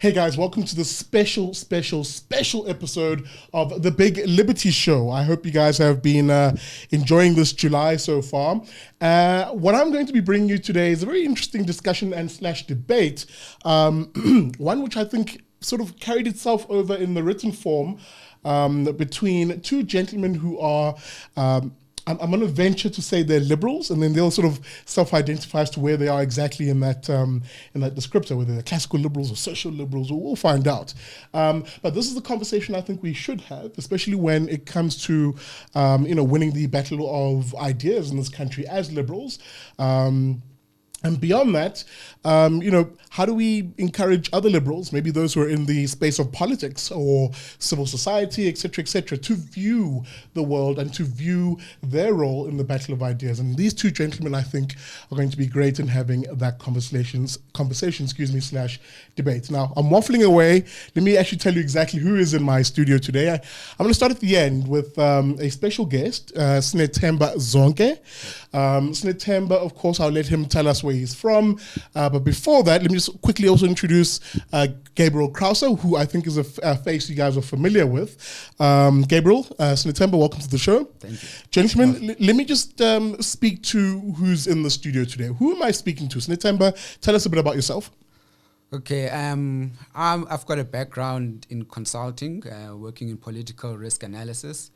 Hey guys, welcome to the special episode of the Big Liberty Show. I hope you guys have been enjoying this July so far. What I'm going to be bringing you today is a very interesting discussion and / debate, one which I think sort of carried itself over in the written form between two gentlemen who are I'm going to venture to say they're liberals, and then they'll sort of self-identify as to where they are exactly in that descriptor, whether they're classical liberals or social liberals, we'll find out. But this is the conversation I think we should have, especially when it comes to winning the battle of ideas in this country as liberals. And beyond that, how do we encourage other liberals, maybe those who are in the space of politics or civil society, et cetera, to view the world and to view their role in the battle of ideas? And these two gentlemen, I think, are going to be great in having that conversation, / debate. Now, I'm waffling away. Let me actually tell you exactly who is in my studio today. I'm going to start at the end with a special guest, Sinethemba Zonke. Sinethemba, of course, I'll let him tell us where he's from. But before that, let me just quickly also introduce Gabriel Crouse, who I think is a face you guys are familiar with. Gabriel, Sinethemba, welcome to the show. Thank you. Gentlemen, let me just speak to who's in the studio today. Who am I speaking to? Sinethemba, tell us a bit about yourself. Okay, I've got a background in consulting, working in political risk analysis.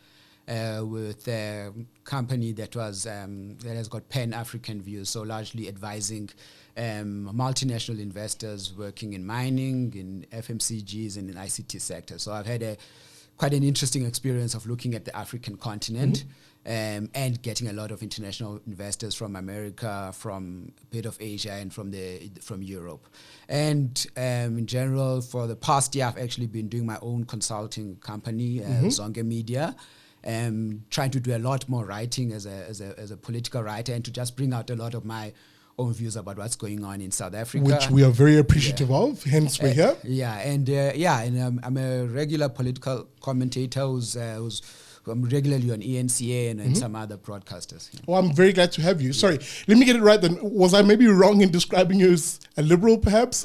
With a company that has got pan-African views, so largely advising multinational investors working in mining, in FMCGs, and in ICT sector. So I've had quite an interesting experience of looking at the African continent and getting a lot of international investors from America, from a bit of Asia, and from Europe. And in general, for the past year, I've actually been doing my own consulting company, Zonke Media. Trying to do a lot more writing as a political writer and to just bring out a lot of my own views about what's going on in South Africa, which we are very appreciative of. Hence, we're here. And I'm a regular political commentator I'm regularly on ENCA and some other broadcasters. Yeah. Well, I'm very glad to have you. Sorry, let me get it right then. Was I maybe wrong in describing you as a liberal, perhaps?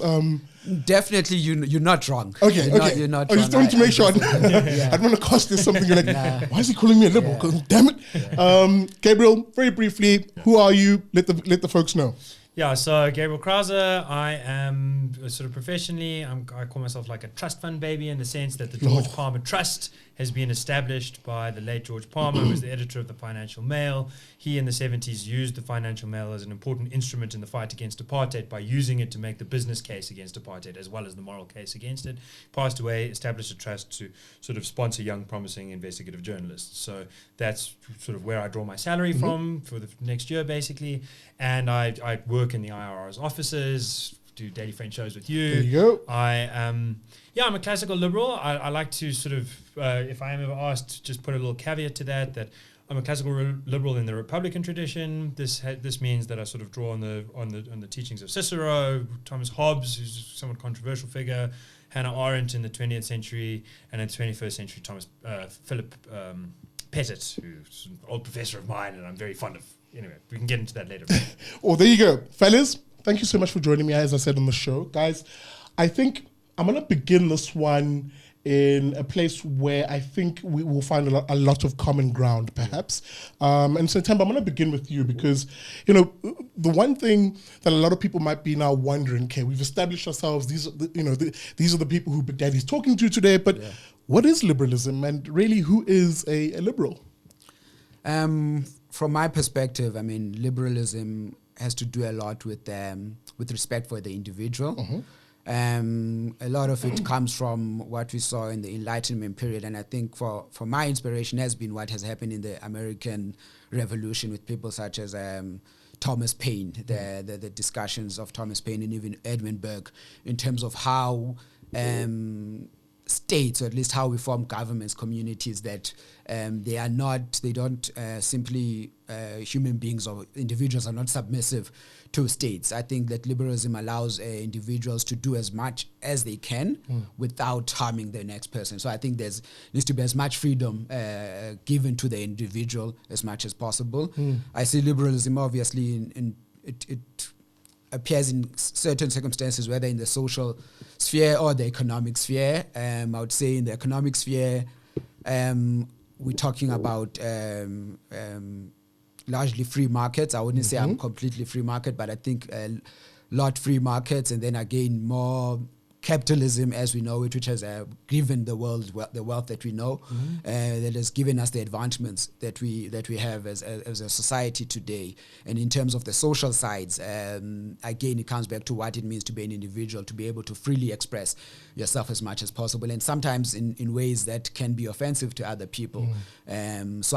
Definitely, you're not wrong. Okay. You're not I just wanted to make sure. I don't want to cost this something. You're like, why is he calling me a liberal? Damn it. Yeah. Gabriel, very briefly, who are you? Let the folks know. Yeah, so Gabriel Crouse, I am sort of professionally, I call myself like a trust fund baby in the sense that the George Palmer Trust has been established by the late George Palmer, who was the editor of the Financial Mail. He in the 70s used the Financial Mail as an important instrument in the fight against apartheid by using it to make the business case against apartheid as well as the moral case against it. Passed away, established a trust to sort of sponsor young, promising investigative journalists. So that's sort of where I draw my salary from for the next year, basically. And I work in the IRR's offices, do daily friend shows with you. There you go. I'm a classical liberal. I like to sort of, if I am ever asked, just put a little caveat to that I'm a classical liberal in the Republican tradition. This means that I sort of draw on the teachings of Cicero, Thomas Hobbes, who's a somewhat controversial figure, Hannah Arendt in the 20th century, and in the 21st century, Philip Pettit, who's an old professor of mine, and I'm very fond of. Anyway, we can get into that later. Well, there you go. Fellas, thank you so much for joining me, as I said on the show. Guys, I think I'm going to begin this one in a place where I think we will find a lot of common ground, perhaps. And Sinethemba, I'm going to begin with you because, the one thing that a lot of people might be now wondering, okay, we've established ourselves, these are the people who Big Daddy's talking to today, but what is liberalism, and really who is a liberal? From my perspective, I mean, liberalism has to do a lot with respect for the individual. A lot of it comes from what we saw in the Enlightenment period, and I think for my inspiration has been what has happened in the American Revolution with people such as Thomas Paine, the discussions of Thomas Paine and even Edmund Burke in terms of how states, or at least how we form governments, communities, that they don't simply human beings or individuals are not submissive to states. I think that liberalism allows individuals to do as much as they can without harming the next person. So I think there needs to be as much freedom given to the individual as much as possible. I see liberalism obviously in appears in certain circumstances, whether in the social sphere or the economic sphere. I would say in the economic sphere, we're talking about largely free markets. I wouldn't say I'm completely free market, but I think a lot free markets, and then again more capitalism as we know it, which has given the world the wealth that we know, that has given us the advancements that we have as a society today. And in terms of the social sides, again, it comes back to what it means to be an individual, to be able to freely express yourself as much as possible, and sometimes in ways that can be offensive to other people. So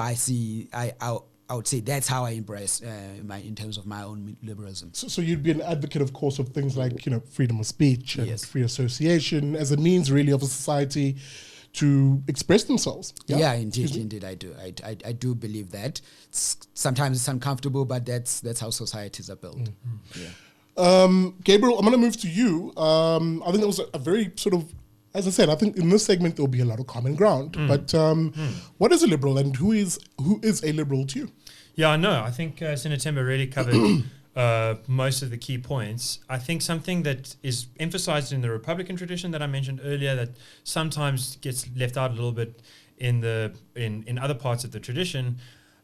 I would say that's how I embrace in terms of my own liberalism. So you'd be an advocate, of course, of things like freedom of speech and free association as a means, really, of a society to express themselves. Yeah, indeed, I do. I do believe that. Sometimes it's uncomfortable, but that's how societies are built. Gabriel, I'm going to move to you. I think that was a very sort of, as I said, I think in this segment there'll be a lot of common ground. But what is a liberal, and who is a liberal to you? Yeah, no, I think Sinethemba really covered most of the key points. I think something that is emphasized in the Republican tradition that I mentioned earlier, that sometimes gets left out a little bit in other parts of the tradition,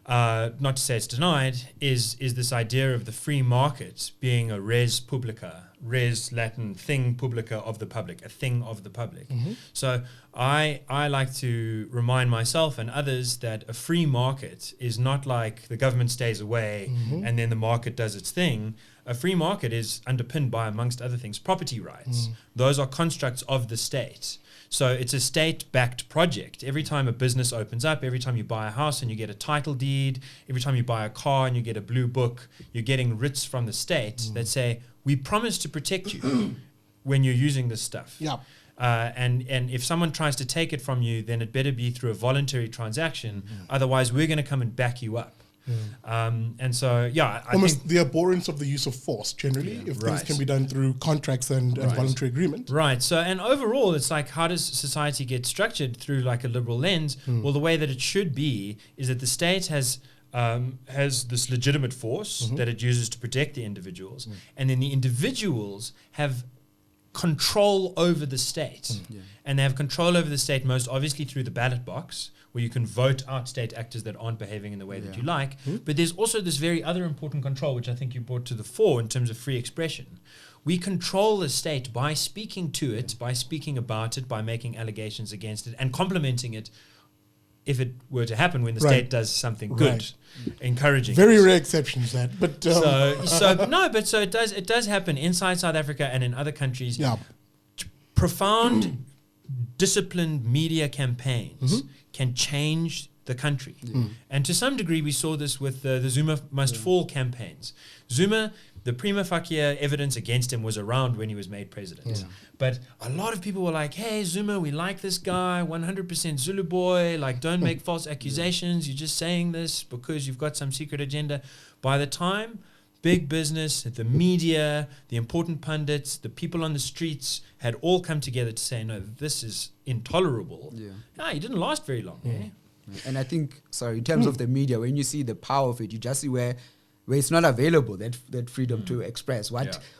not to say it's denied, is this idea of the free market being a res publica, res Latin, thing publica, of the public, a thing of the public. So I like to remind myself and others that a free market is not like the government stays away and then the market does its thing. A free market is underpinned by, amongst other things, property rights. Those are constructs of the state. So it's a state-backed project. Every time a business opens up, every time you buy a house and you get a title deed, every time you buy a car and you get a blue book, you're getting writs from the state that say, we promise to protect you when you're using this stuff. Yeah. And if someone tries to take it from you, then it better be through a voluntary transaction. Otherwise, we're going to come and back you up. And so, I almost think the abhorrence of the use of force generally, if things can be done through contracts and voluntary agreement. Right. So, and overall, it's like, how does society get structured through like a liberal lens? Well, the way that it should be is that the state has this legitimate force that it uses to protect the individuals, and then the individuals have control over the state. And they have control over the state most obviously through the ballot box, where you can vote out state actors that aren't behaving in the way that you like. But there's also this very other important control, which I think you brought to the fore in terms of free expression. We control the state by speaking to it, by speaking about it, by making allegations against it, and complimenting it if it were to happen when the state does something good, encouraging. Very rare exceptions, that. But so it does happen inside South Africa and in other countries. Profound, disciplined media campaigns can change the country. And to some degree, we saw this with the Zuma must fall campaigns. Zuma, the prima facie evidence against him was around when he was made president. But a lot of people were like, hey, Zuma, we like this guy, 100% Zulu boy, like, don't make false accusations. You're just saying this because you've got some secret agenda. By the time big business, the media, the important pundits, the people on the streets had all come together to say, no, this is intolerable. He didn't last very long. And I think, in terms of the media, when you see the power of it, you just see where it's not available, that freedom to express.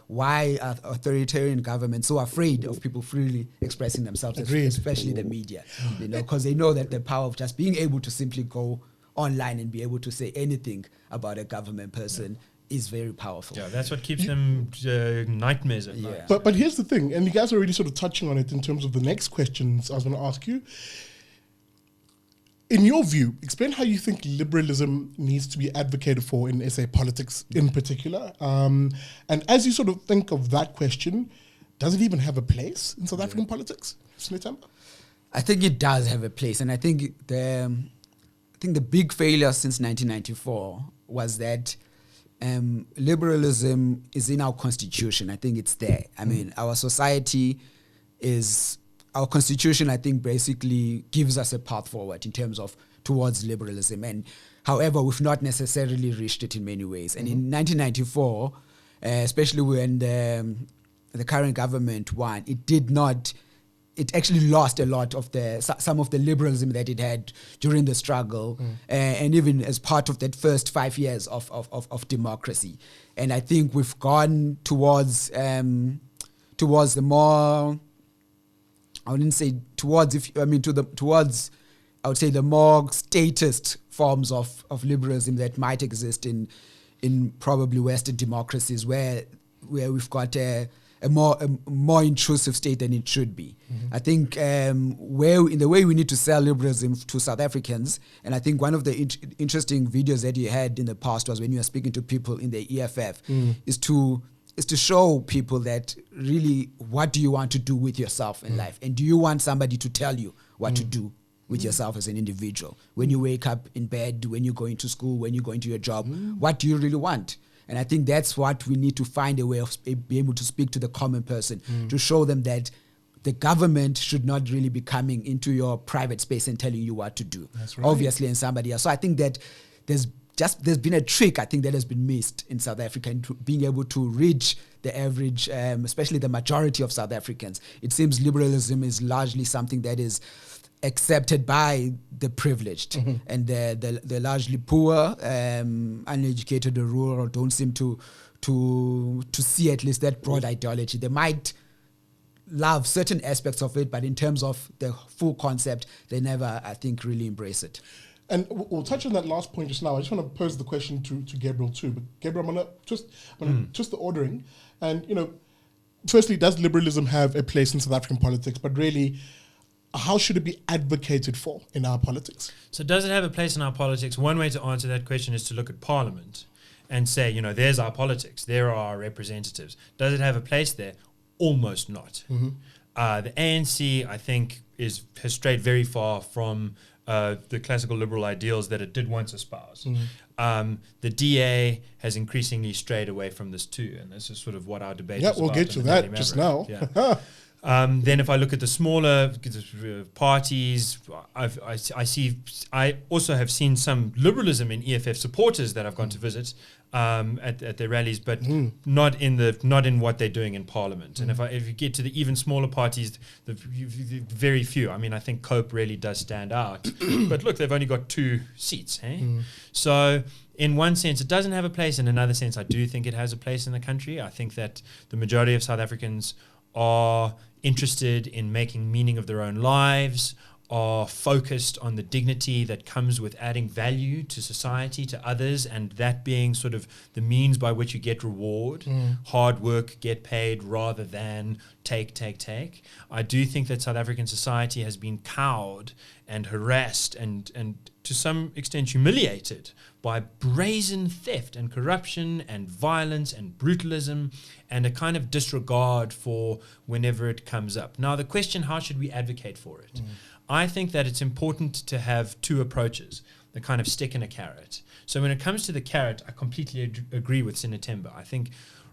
Why are authoritarian governments so afraid of people freely expressing themselves, especially the media? Because they know that the power of just being able to simply go online and be able to say anything about a government person is very powerful. That's what keeps them nightmares at night. But here's the thing, and you guys are already sort of touching on it in terms of the next questions I was going to ask you. In your view, explain how you think liberalism needs to be advocated for in SA politics in particular. And as you sort of think of that question, does it even have a place in South African politics, Sinethemba? I think it does have a place. And I think the big failure since 1994 was that liberalism is in our constitution. I think it's there. I mean, our society is... Our constitution, I think, basically gives us a path forward in terms of towards liberalism. And however, we've not necessarily reached it in many ways. And in 1994, especially when the current government won, it did not it actually lost a lot of some of the liberalism that it had during the struggle, and even as part of that first 5 years of democracy. And I think we've gone towards the more, I wouldn't say towards, I would say the more statist forms of liberalism that might exist in probably Western democracies, where we've got a more intrusive state than it should be. I think in the way we need to sell liberalism to South Africans, and I think one of the interesting videos that you had in the past was when you were speaking to people in the EFF, is to show people that really, what do you want to do with yourself in life? And do you want somebody to tell you what to do with yourself as an individual? When you wake up in bed, when you're going to school, when you're going to your job, what do you really want? And I think that's what we need to find a way of being able to speak to the common person, to show them that the government should not really be coming into your private space and telling you what to do. That's right. Obviously, and somebody else. So I think that there's been a trick, I think, that has been missed in South Africa in being able to reach the average, especially the majority of South Africans. It seems liberalism is largely something that is accepted by the privileged, and the largely poor, uneducated or rural don't seem to see at least that broad ideology. They might love certain aspects of it, but in terms of the full concept, they never, I think, really embrace it. And we'll touch on that last point just now. I just want to pose the question to Gabriel too. But Gabriel, I'm gonna just the ordering. And firstly, does liberalism have a place in South African politics? But really, how should it be advocated for in our politics? So does it have a place in our politics? One way to answer that question is to look at Parliament and say, there's our politics. There are our representatives. Does it have a place there? Almost not. The ANC, I think, has strayed very far from the classical liberal ideals that it did once espouse. The DA has increasingly strayed away from this too, and this is sort of what our debate is about. Yeah, we'll get to that just now. Yeah. Then if I look at the smaller parties, I also have seen some liberalism in EFF supporters that I've gone to visit at their rallies, but not in what they're doing in Parliament. And if you get to the even smaller parties, the very few. I mean, I think COPE really does stand out. But look, they've only got 2 seats. So in one sense, it doesn't have a place. In another sense, I do think it has a place in the country. I think that the majority of South Africans are interested in making meaning of their own lives, are focused on the dignity that comes with adding value to society, to others, and that being sort of the means by which you get reward. Hard work, get paid, rather than take. I do think that South African society has been cowed and harassed and to some extent humiliated by brazen theft and corruption and violence and brutalism and a kind of disregard for whenever it comes up. Now, the question, how should we advocate for it? I think that it's important to have 2 approaches, the kind of stick and a carrot. So when it comes to the carrot, I completely agree with Sinethemba. I think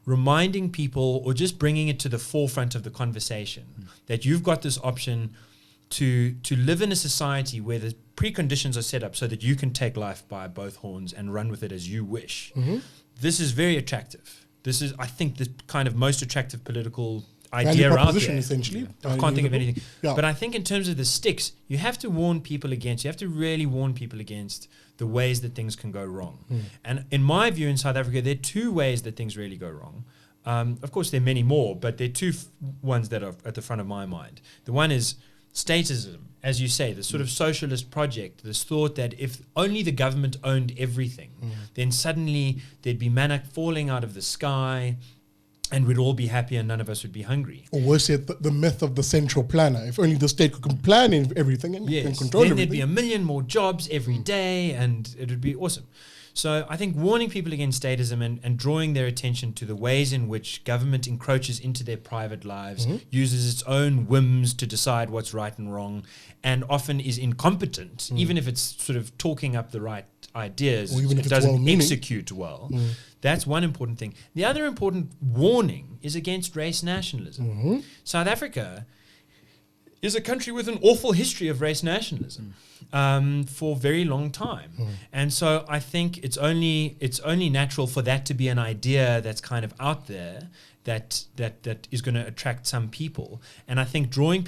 reminding people, or just bringing it to the forefront of the conversation, that you've got this option to live in a society where the preconditions are set up so that you can take life by both horns and run with it as you wish. This is very attractive. This is, I think, the kind of most attractive political idea out there. Essentially. I can't think of anything. Yeah. But I think in terms of the sticks, you have to warn people against, you have to really warn people against the ways that things can go wrong. And in my view, in South Africa, there are 2 ways that things really go wrong. Of course, there are many more, but there are 2 ones that are at the front of my mind. The one is statism, as you say, the sort of socialist project, this thought that if only the government owned everything, then suddenly there'd be manna falling out of the sky and we'd all be happy and none of us would be hungry. Or worse yet, the myth of the central planner. If only the state could plan everything and control everything. Then there'd be a million more jobs every day and it would be awesome. So I think warning people against statism and drawing their attention to the ways in which government encroaches into their private lives, uses its own whims to decide what's right and wrong, and often is incompetent, even if it's sort of talking up the right ideas, or even if it doesn't execute well. That's one important thing. The other important warning is against race nationalism. South Africa is a country with an awful history of race nationalism for a very long time. And so I think it's only natural for that to be an idea that's kind of out there that is going to attract some people. And I think drawing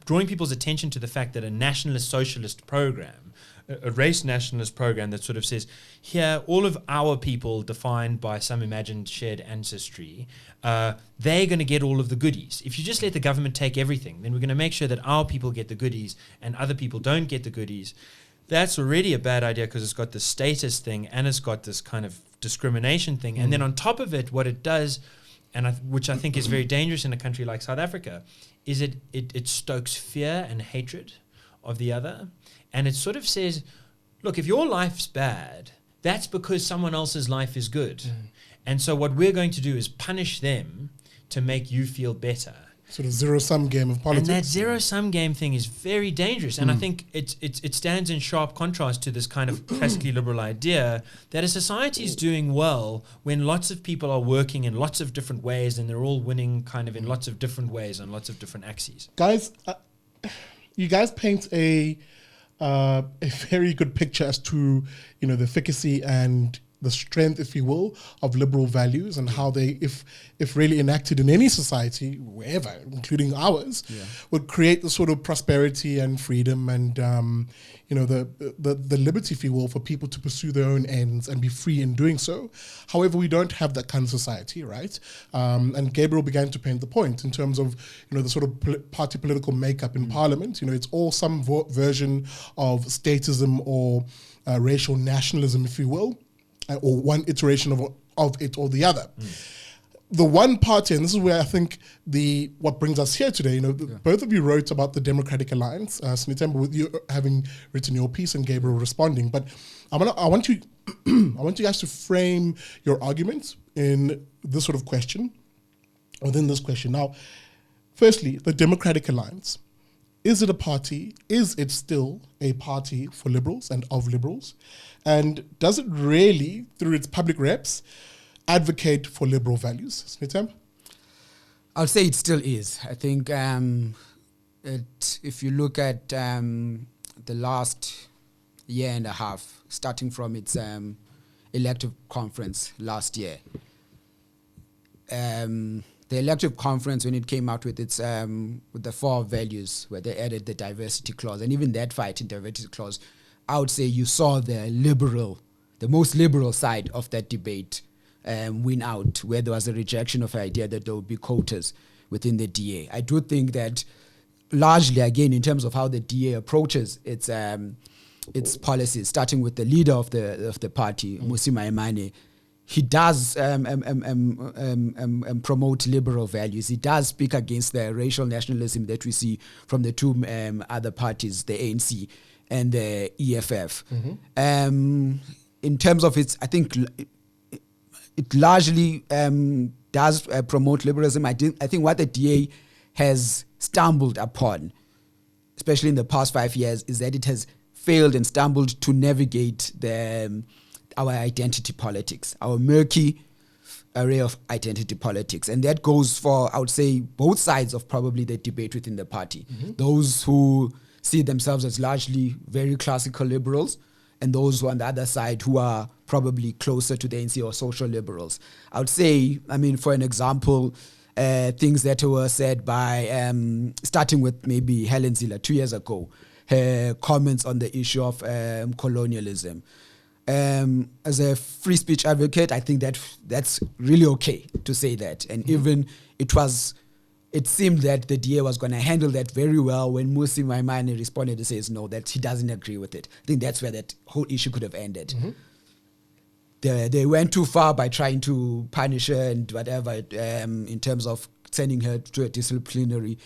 drawing people's attention to the fact that a nationalist socialist program, a race nationalist program that sort of says, here, all of our people defined by some imagined shared ancestry, they're going to get all of the goodies. If you just let the government take everything, then we're going to make sure that our people get the goodies and other people don't get the goodies. That's already a bad idea because it's got this status thing and it's got this kind of discrimination thing. And then on top of it, what it does, which I think is very dangerous in a country like South Africa, is it stokes fear and hatred of the other. And it sort of says, look, if your life's bad, that's because someone else's life is good. And so what we're going to do is punish them to make you feel better. Sort of zero-sum game of politics. And that zero-sum game thing is very dangerous. And I think it stands in sharp contrast to this kind of classically liberal idea that a society is doing well when lots of people are working in lots of different ways and they're all winning kind of in lots of different ways on lots of different axes. Guys, you guys paint a very good picture as to, the efficacy and the strength, if you will, of liberal values and how they, if really enacted in any society, wherever, including ours, would create the sort of prosperity and freedom and, the liberty, if you will, for people to pursue their own ends and be free in doing so. However, we don't have that kind of society, right? And Gabriel began to paint the point in terms of, the sort of party political makeup in parliament. It's all some version of statism or racial nationalism, if you will, or one iteration of it or the other. The one party, and this is where I think what brings us here today, both of you wrote about the Democratic Alliance, Sinethemba, with you having written your piece and Gabriel responding. But I want you guys to frame your arguments in this sort of question, within this question. Now, firstly, the Democratic Alliance. Is it a party? Is it still a party for liberals and of liberals? And does it really, through its public reps, advocate for liberal values? Sinethemba? I'll say it still is. I think if you look at the last year and a half, starting from its elective conference last year, the elective conference, when it came out with its with the 4 values, where they added the diversity clause, and even that fight in diversity clause, I would say you saw the most liberal side of that debate win out, where there was a rejection of the idea that there would be quotas within the DA. I do think that largely, again, in terms of how the DA approaches its policies, starting with the leader of the party, Mmusi Maimane, he does promote liberal values. He does speak against the racial nationalism that we see from the two other parties, the ANC and the EFF. In terms of its, I think it largely does promote liberalism. I think what the DA has stumbled upon, especially in the past 5 years, is that it has failed and stumbled to navigate our identity politics, our murky array of identity politics. And that goes for, I would say, both sides of probably the debate within the party. Those who see themselves as largely very classical liberals, and those who are on the other side who are probably closer to the ANC or social liberals. I would say, for an example, things that were said by, starting with maybe Helen Zille 2 years ago, her comments on the issue of colonialism. As a free speech advocate, I think that's really okay to say that. And even it seemed that the DA was going to handle that very well when Mmusi Maimane responded and says no, that he doesn't agree with it. I think that's where that whole issue could have ended. They went too far by trying to punish her and whatever in terms of sending her to a disciplinary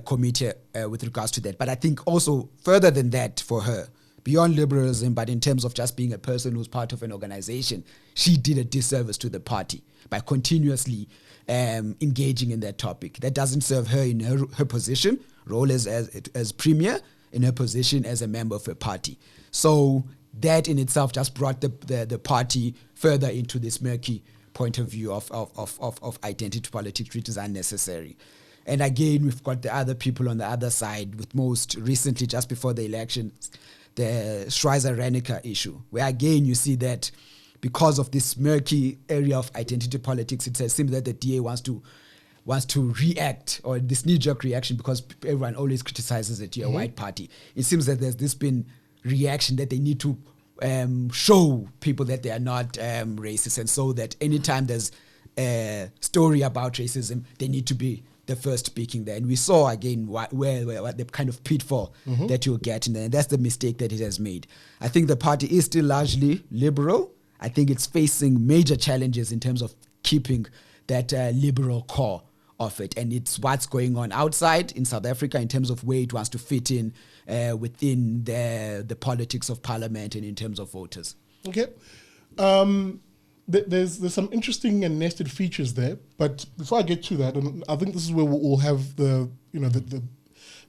committee with regards to that. But I think also further than that for her, beyond liberalism, but in terms of just being a person who's part of an organization, she did a disservice to the party by continuously engaging in that topic. That doesn't serve her in her position, role as premier, in her position as a member of a party. So that in itself just brought the party further into this murky point of view of identity politics, which is unnecessary. And again, we've got the other people on the other side, with most recently, just before the election, the Schweizer-Reneke issue, where again you see that because of this murky area of identity politics, it seems that the DA wants to wants to react, or this knee-jerk reaction, because everyone always criticizes it, you're a white party. It seems that there's this been reaction that they need to show people that they are not racist, and so that anytime there's a story about racism, they need to be the first speaking there. And we saw again where the kind of pitfall that you'll get in there, and that's the mistake that it has made. I think the party is still largely liberal. I think it's facing major challenges in terms of keeping that liberal core of it, and it's what's going on outside in South Africa in terms of where it wants to fit in within the politics of parliament and in terms of voters. Okay. There's some interesting and nested features there, but before I get to that, and I think this is where we'll have the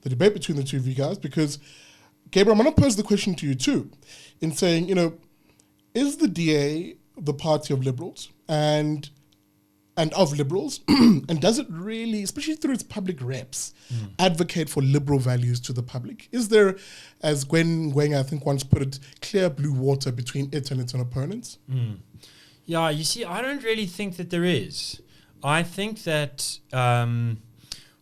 debate between the two of you guys, because Gabriel, I'm going to pose the question to you too, in saying, is the DA the party of liberals and of liberals, and does it really, especially through its public reps, advocate for liberal values to the public? Is there, as Gwen I think once put it, clear blue water between it and its own opponents? Yeah, you see, I don't really think that there is. I think that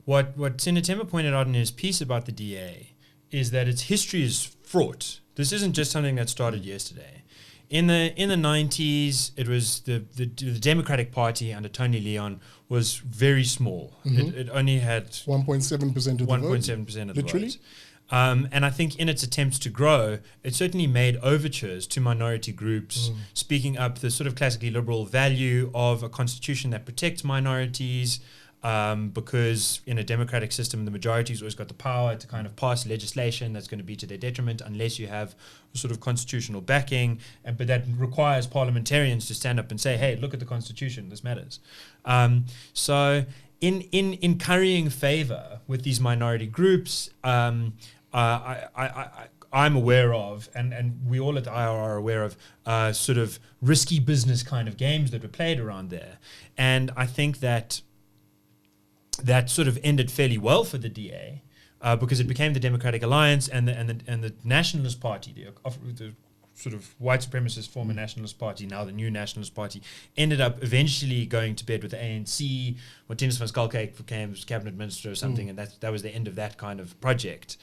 what Sinethemba pointed out in his piece about the DA is that its history is fraught. This isn't just something that started yesterday. In the 90s, it was the Democratic Party under Tony Leon was very small. It only had 1.7% of the vote. 1.7% of the literally. vote. And I think in its attempts to grow, it certainly made overtures to minority groups, speaking up the sort of classically liberal value of a constitution that protects minorities, because in a democratic system, the majority's always got the power to kind of pass legislation that's going to be to their detriment unless you have a sort of constitutional backing. But that requires parliamentarians to stand up and say, hey, look at the constitution, this matters. So in currying favor with these minority groups, I'm aware of, and we all at IR are aware of, sort of risky business kind of games that were played around there. And I think that sort of ended fairly well for the DA, because it became the Democratic Alliance and the Nationalist Party, the sort of white supremacist former Nationalist Party, now the new Nationalist Party, ended up eventually going to bed with the ANC. Martinus van Schalkwyk became cabinet minister or something, and that was the end of that kind of project.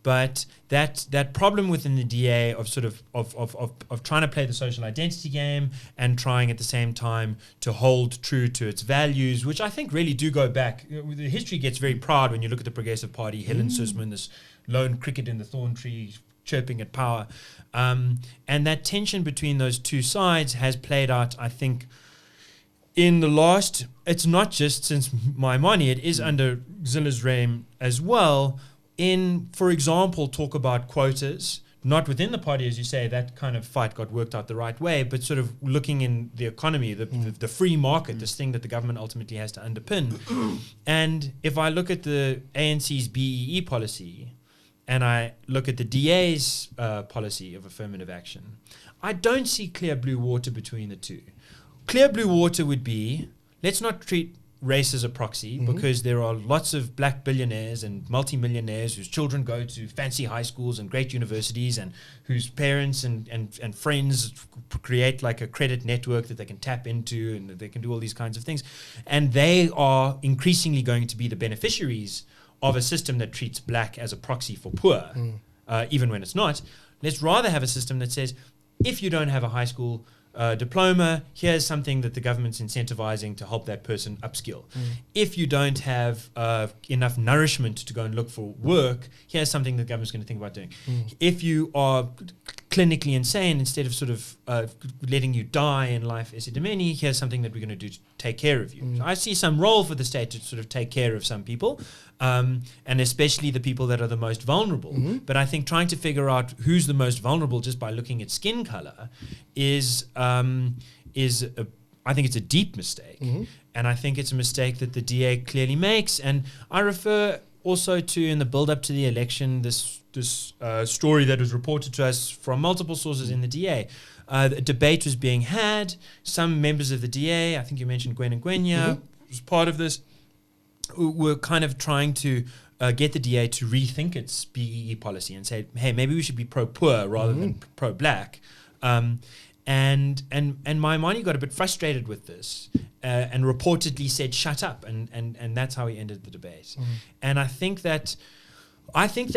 But that problem within the DA of sort of trying to play the social identity game and trying at the same time to hold true to its values, which I think really do go back. The history gets very proud when you look at the Progressive Party, Helen Suzman, this lone cricket in the thorn tree chirping at power. And that tension between those two sides has played out, I think, in the last, it's not just since Maimane, it is under Zilla's reign as well. In, for example, talk about quotas, not within the party, as you say, that kind of fight got worked out the right way, but sort of looking in the economy, the free market, this thing that the government ultimately has to underpin. And if I look at the ANC's BEE policy, and I look at the DA's policy of affirmative action, I don't see clear blue water between the two. Clear blue water would be, let's not treat race as a proxy, because there are lots of black billionaires and multimillionaires whose children go to fancy high schools and great universities, and whose parents and friends create like a credit network that they can tap into, and they can do all these kinds of things. And they are increasingly going to be the beneficiaries of a system that treats black as a proxy for poor, even when it's not. Let's rather have a system that says, if you don't have a high school diploma, here's something that the government's incentivizing to help that person upskill. If you don't have enough nourishment to go and look for work, here's something the government's going to think about doing. If you are clinically insane, instead of sort of letting you die in life esidimeni, here's something that we're going to do to take care of you. So I see some role for the state to sort of take care of some people, and especially the people that are the most vulnerable. But I think trying to figure out who's the most vulnerable just by looking at skin color I think it's a deep mistake. And I think it's a mistake that the DA clearly makes. And I refer also to, in the build-up to the election, this story that was reported to us from multiple sources in the DA. A debate was being had. Some members of the DA, I think you mentioned Gwen and Gwenya, was part of this, were kind of trying to get the DA to rethink its BEE policy and say, hey, maybe we should be pro-poor rather than pro-black. And Maimane got a bit frustrated with this and reportedly said, "Shut up," and that's how he ended the debate. And I think that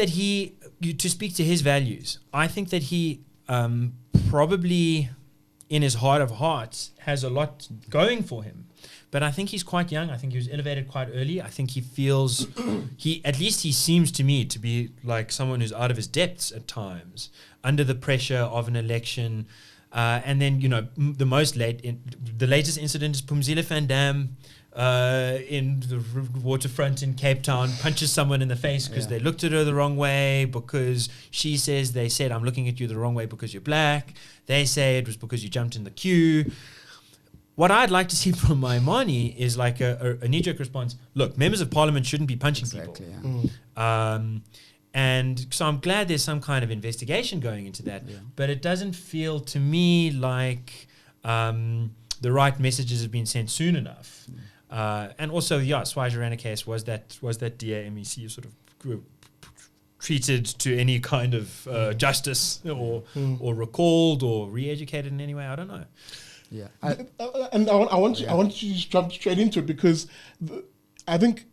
he, to speak to his values, I think that he probably in his heart of hearts has a lot going for him. But I think he's quite young. I think he was elevated quite early. I think he feels, at least he seems to me to be like someone who's out of his depths at times, under the pressure of an election. And then, the latest incident is Pumzile van Dam in the waterfront in Cape Town punches someone in the face because they looked at her the wrong way, because they said, "I'm looking at you the wrong way because you're black." They say it was because you jumped in the queue. What I'd like to see from Maimane is like a knee-jerk response. Look, members of parliament shouldn't be punching people. Yeah. And so I'm glad there's some kind of investigation going into that. Yeah. But it doesn't feel to me like the right messages have been sent soon enough. And also, Swaziland case was that DAMEC sort of treated to any kind of justice or recalled or re-educated in any way. I don't know. Yeah, and I want you to jump straight into it, because I think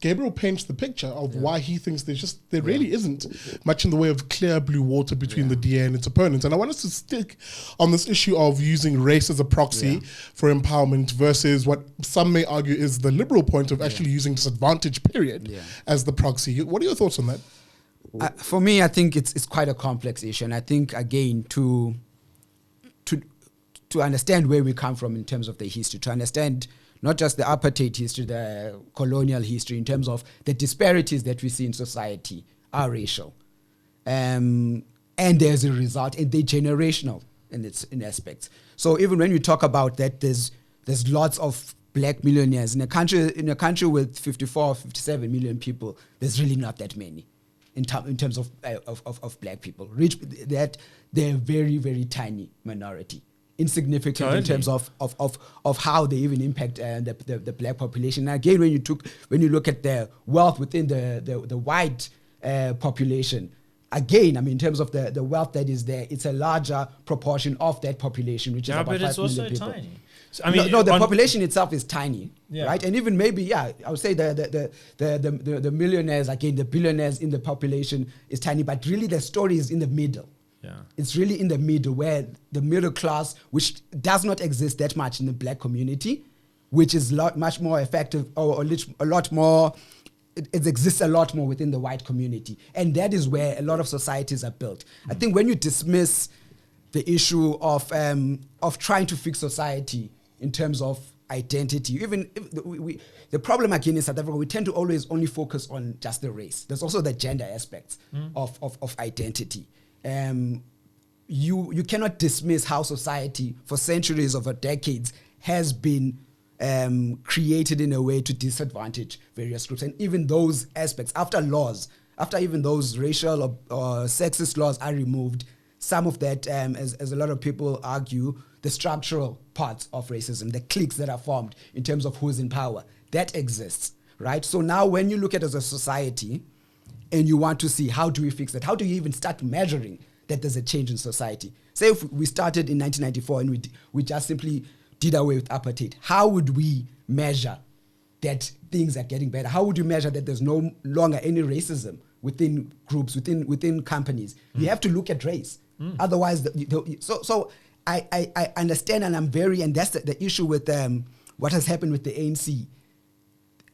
Gabriel paints the picture of why he thinks there really isn't much in the way of clear blue water between the DA and its opponents. And I want us to stick on this issue of using race as a proxy for empowerment versus what some may argue is the liberal point of actually using disadvantage period as the proxy. What are your thoughts on that? For me, I think it's quite a complex issue. And I think, again, to understand where we come from in terms of the history, to understand not just the apartheid history, the colonial history, in terms of the disparities that we see in society are racial. And as a result, and they're generational in aspects. So even when we talk about that, there's lots of black millionaires in a country with 54 or 57 million people. There's really not that many in terms of black people. They're a very, very tiny minority. Insignificant in terms of how they even impact the black population. And again, when you look at the wealth within the white population, again, I mean, in terms of the wealth that is there, it's a larger proportion of that population, which is about 5 million people. But it's also tiny. So, I mean, the population itself is tiny, right? And even maybe, I would say the millionaires, again, the billionaires in the population is tiny, but really the story is in the middle. Yeah. It's really in the middle, where the middle class, which does not exist that much in the black community, which is much more effective, or a lot more, it exists a lot more within the white community. And that is where a lot of societies are built. I think when you dismiss the issue of trying to fix society in terms of identity, even if the problem again in South Africa, we tend to always only focus on just the race. There's also the gender aspects of identity. You cannot dismiss how society for centuries or decades has been created in a way to disadvantage various groups. And even those aspects, after even those racial or sexist laws are removed, some of that, as a lot of people argue, the structural parts of racism, the cliques that are formed in terms of who's in power, that exists, right? So now when you look at it as a society, and you want to see how do we fix it? How do you even start measuring that there's a change in society? Say if we started in 1994 and we just simply did away with apartheid, how would we measure that things are getting better? How would you measure that there's no longer any racism within groups, within companies? You have to look at race. Otherwise, so I understand, and that's the issue with what has happened with the ANC,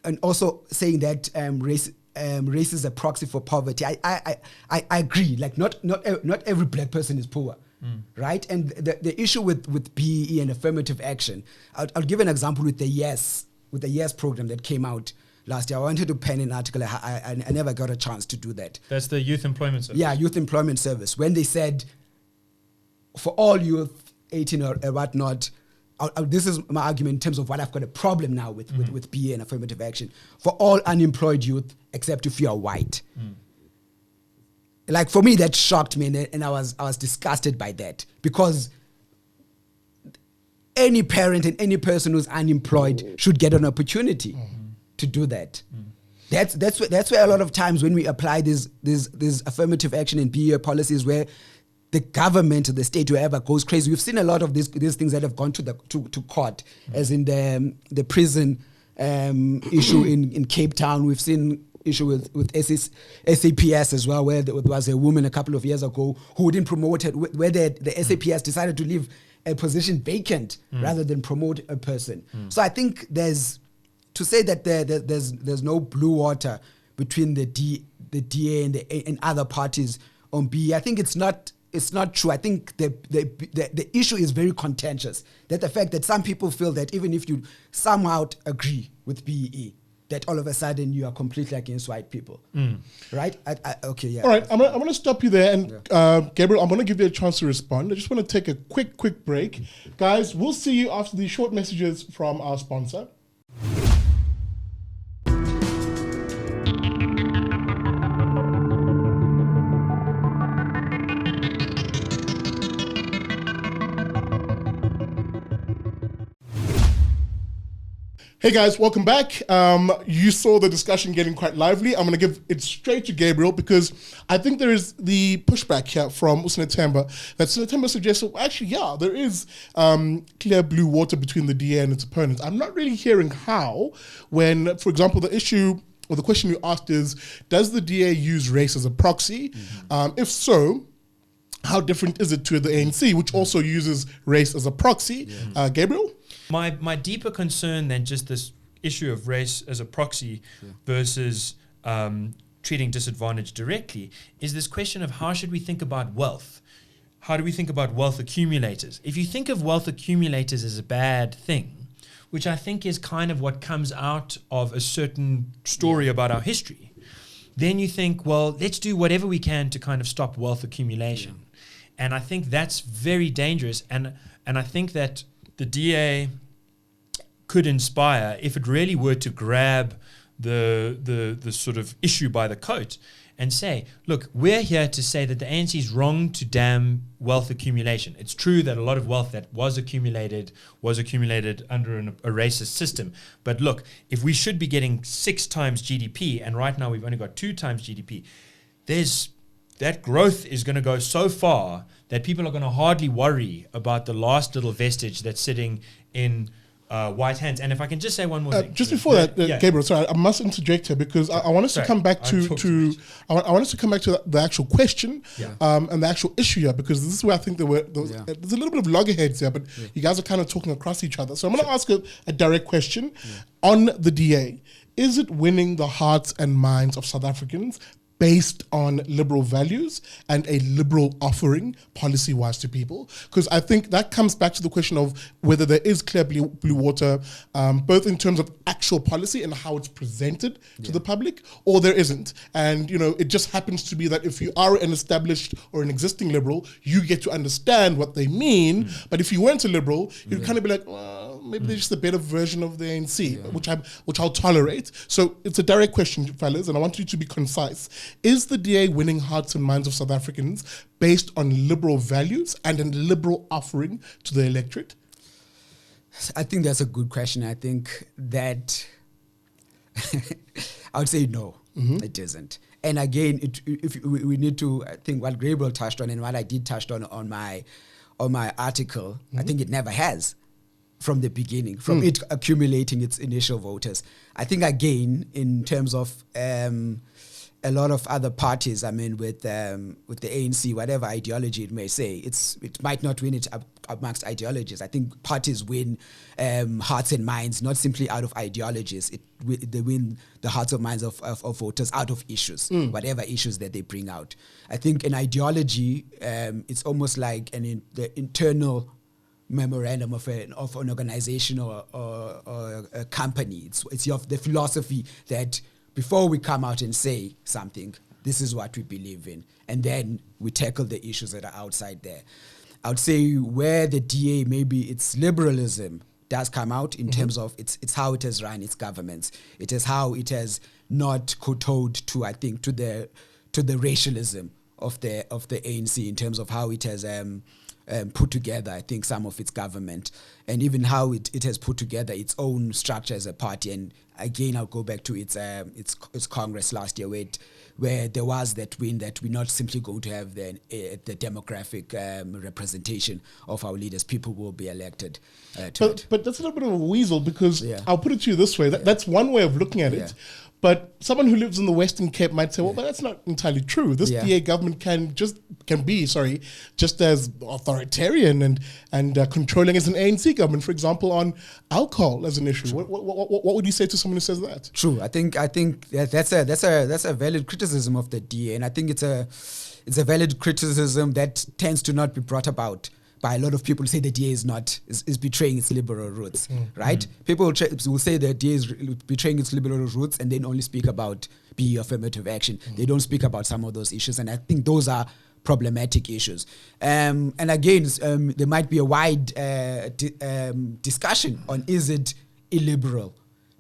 and also saying that race is a proxy for poverty. I agree. Like not every black person is poor, right? And the issue with BEE and affirmative action, I'll give an example with the Yes program that came out last year. I wanted to pen an article. I never got a chance to do that. That's the Youth Employment Service. Yeah, Youth Employment Service. When they said for all youth 18 or whatnot, this is my argument in terms of what I've got a problem now with BA and affirmative action. For all unemployed youth, except if you are white. Like for me, that shocked me, and I was disgusted by that, because any parent and any person who's unemployed should get an opportunity to do that. That's where a lot of times when we apply these affirmative action and BA policies, where the government or the state, whoever goes crazy. We've seen a lot of these things that have gone to court, as in the prison issue in Cape Town. We've seen issue with SAPS as well, where there was a woman a couple of years ago who didn't promote it, where the SAPS decided to leave a position vacant rather than promote a person. So I think there's to say that there's no blue water between the DA and other parties on BE. I think it's not true. I think the issue is very contentious. That the fact that some people feel that even if you somehow agree with BE, that all of a sudden you are completely against white people, right? Okay, yeah. All right, I'm gonna stop you there, and Gabriel, I'm gonna give you a chance to respond. I just want to take a quick break, guys. We'll see you after these short messages from our sponsor. Hey guys, welcome back. You saw the discussion getting quite lively. I'm going to give it straight to Gabriel because I think there is the pushback here from Sinethemba that Sinethemba suggests, well, actually, yeah, there is clear blue water between the DA and its opponents. I'm not really hearing how when, for example, the issue or the question you asked is, does the DA use race as a proxy? If so, how different is it to the ANC, which also uses race as a proxy? Gabriel? My deeper concern than just this issue of race as a proxy versus treating disadvantaged directly is this question of how should we think about wealth? How do we think about wealth accumulators? If you think of wealth accumulators as a bad thing, which I think is kind of what comes out of a certain story about our history, then you think, well, let's do whatever we can to kind of stop wealth accumulation. And I think that's very dangerous. And I think that the DA could inspire if it really were to grab the sort of issue by the coat and say, look, we're here to say that the ANC is wrong to damn wealth accumulation. It's true that a lot of wealth that was accumulated under a racist system. But look, if we should be getting 6 times GDP and right now we've only got 2 times GDP, that growth is going to go so far that people are going to hardly worry about the last little vestige that's sitting in white hands. And if I can just say one more thing. Just before that, Gabriel, sorry, I must interject here because I want us to come back to I want us to come back to the actual question and the actual issue here, because this is where I think there's a little bit of loggerheads here, but you guys are kind of talking across each other. So I'm going to ask a direct question on the DA. Is it winning the hearts and minds of South Africans based on liberal values and a liberal offering policy-wise to people? Because I think that comes back to the question of whether there is clear blue water, both in terms of actual policy and how it's presented to the public, or there isn't. And, you know, it just happens to be that if you are an established or an existing liberal, you get to understand what they mean. But if you weren't a liberal, you'd kind of be like, well, maybe they're just a better version of the ANC, which I'll tolerate. So it's a direct question, fellas, and I want you to be concise. Is the DA winning hearts and minds of South Africans based on liberal values and a liberal offering to the electorate? I think that's a good question. I think that I would say no, it isn't. And again, we need to, I think what Gabriel touched on and what I did touch on my article, I think it never has from the beginning, from it accumulating its initial voters. I think again, in terms of a lot of other parties, I mean, with the ANC, whatever ideology it may say, it might not win it amongst ideologies. I think parties win hearts and minds, not simply out of ideologies. They win the hearts and minds of voters out of issues, whatever issues that they bring out. I think an ideology, it's almost like the internal memorandum of an organization or a company. It's the philosophy that before we come out and say something, this is what we believe in. And then we tackle the issues that are outside there. I would say where the DA, maybe its liberalism does come out in terms of it's how it has run its governments. It is how it has not kowtowed to, I think, to the racialism of the ANC in terms of how it has put together, I think, some of its government, and even how it has put together its own structure as a party. And again, I'll go back to its Congress last year, where there was that win that we're not simply going to have the demographic representation of our leaders. People will be elected But that's a little bit of a weasel, because I'll put it to you this way. That's one way of looking at it. But someone who lives in the Western Cape might say, well, but that's not entirely true. This DA government can be just as authoritarian and controlling as an ANC government, for example, on alcohol as an issue. What would you say to someone who says that? True. I think that's a valid criticism of the DA, and I think it's a valid criticism that tends to not be brought about by a lot of people who say the DA is betraying its liberal roots, right? People will say the DA is betraying its liberal roots and then only speak about BE affirmative action. They don't speak about some of those issues, and I think those are problematic issues. And again, there might be a wide discussion on, is it illiberal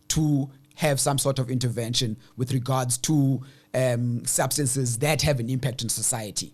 to have some sort of intervention with regards to substances that have an impact on society.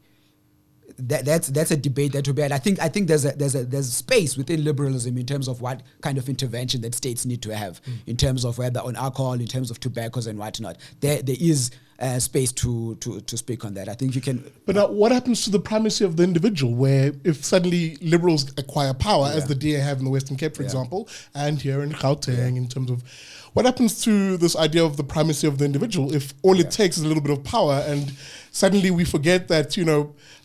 That's a debate that will be had. I think there's a space within liberalism in terms of what kind of intervention that states need to have in terms of whether on alcohol, in terms of tobaccos and whatnot. There is space to speak on that. I think you can. But now, what happens to the primacy of the individual, where if suddenly liberals acquire power, as the DA have in the Western Cape, for example, and here in Gauteng, in terms of what happens to this idea of the primacy of the individual if all it takes is a little bit of power, and suddenly we forget that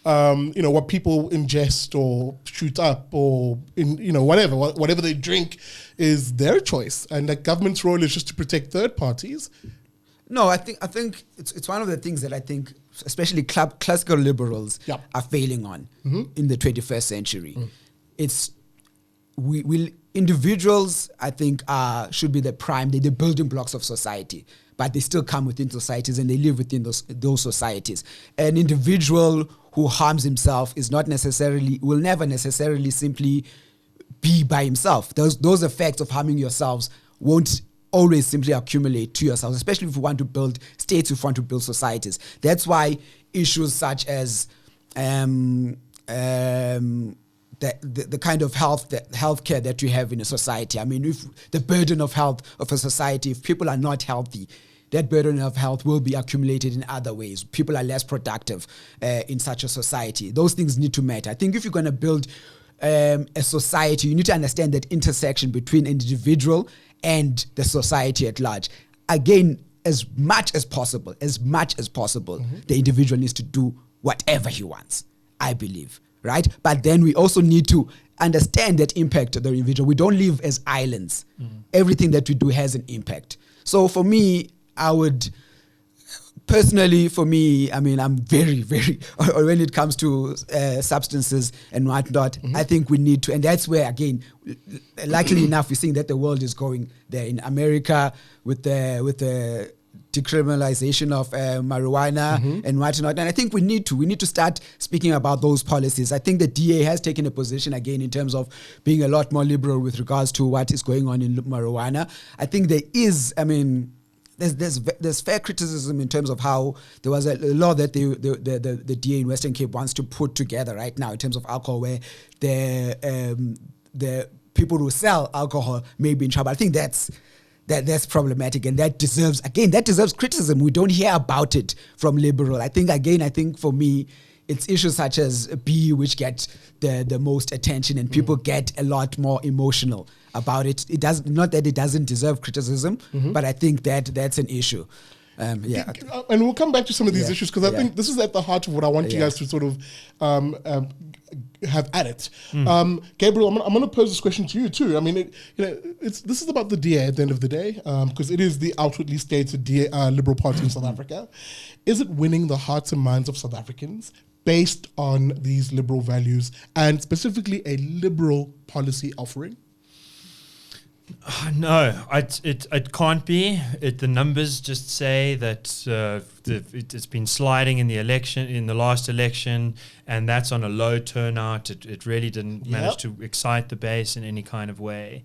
what people ingest or shoot up or whatever they drink is their choice, and that government's role is just to protect third parties. No, I think it's one of the things that I think especially classical liberals are failing on in the 21st century. It's we individuals, I think, should be the building blocks of society, but they still come within societies and they live within those societies. An individual who harms himself will never necessarily simply be by himself. Those effects of harming yourselves won't always simply accumulate to yourselves, especially if you want to build states, if you want to build societies. That's why issues such as the kind of healthcare that you have in a society. I mean, if the burden of health of a society, if people are not healthy, that burden of health will be accumulated in other ways. People are less productive in such a society. Those things need to matter. I think if you're going to build a society, you need to understand that intersection between individual and the society at large. Again, as much as possible, the individual needs to do whatever he wants, I believe, right? But then we also need to understand that impact of the individual. We don't live as islands. Everything that we do has an impact. So for me, personally, I mean, I'm very, very, when it comes to substances and whatnot, I think we need to, and that's where, again, luckily enough, we're seeing that the world is going there. In America, with the decriminalization of marijuana and whatnot, and I think we need to start speaking about those policies. I think the DA has taken a position, again, in terms of being a lot more liberal with regards to what is going on in marijuana. I think there is, I mean, there's fair criticism in terms of how there was a law that the DA in Western Cape wants to put together right now in terms of alcohol, where the people who sell alcohol may be in trouble. I think that's problematic, and that deserves criticism. We don't hear about it from liberal. I think for me, it's issues such as BE which get the most attention, and people get a lot more emotional about it. It does not that it doesn't deserve criticism, but I think that's an issue. And we'll come back to some of these issues, because I think this is at the heart of what I want you guys to sort of have at it. Gabriel, I'm going to pose this question to you too. I mean, this is about the DA at the end of the day, because it is the outwardly stated Liberal Party in South Africa. Is it winning the hearts and minds of South Africans based on these liberal values, and specifically a liberal policy offering? No, it can't be. The numbers just say that it's been sliding in the last election, and that's on a low turnout. It really didn't manage to excite the base in any kind of way.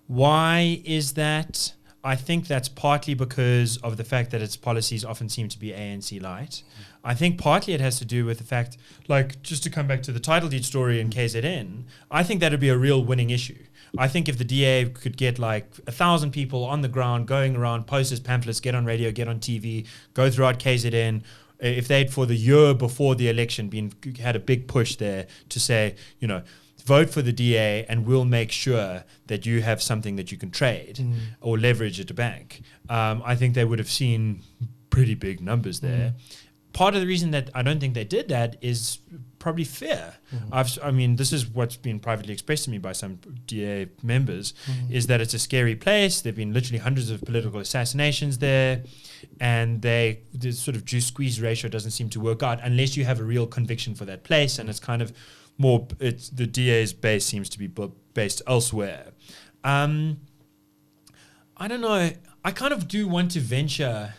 Why is that? I think that's partly because of the fact that its policies often seem to be ANC light. I think partly it has to do with the fact, like, just to come back to the title deed story in KZN, I think that would be a real winning issue. I think if the DA could get like 1,000 people on the ground, going around, posters, pamphlets, get on radio, get on TV, go throughout KZN, if they'd for the year before the election had a big push there to say, vote for the DA and we'll make sure that you have something that you can trade or leverage at a bank, I think they would have seen pretty big numbers there. Part of the reason that I don't think they did that is probably fear. This is what's been privately expressed to me by some DA members, is that it's a scary place. There have been literally hundreds of political assassinations there, and the sort of juice-squeeze ratio doesn't seem to work out unless you have a real conviction for that place, and it's kind of the DA's base seems to be based elsewhere. I don't know. I kind of do want to venture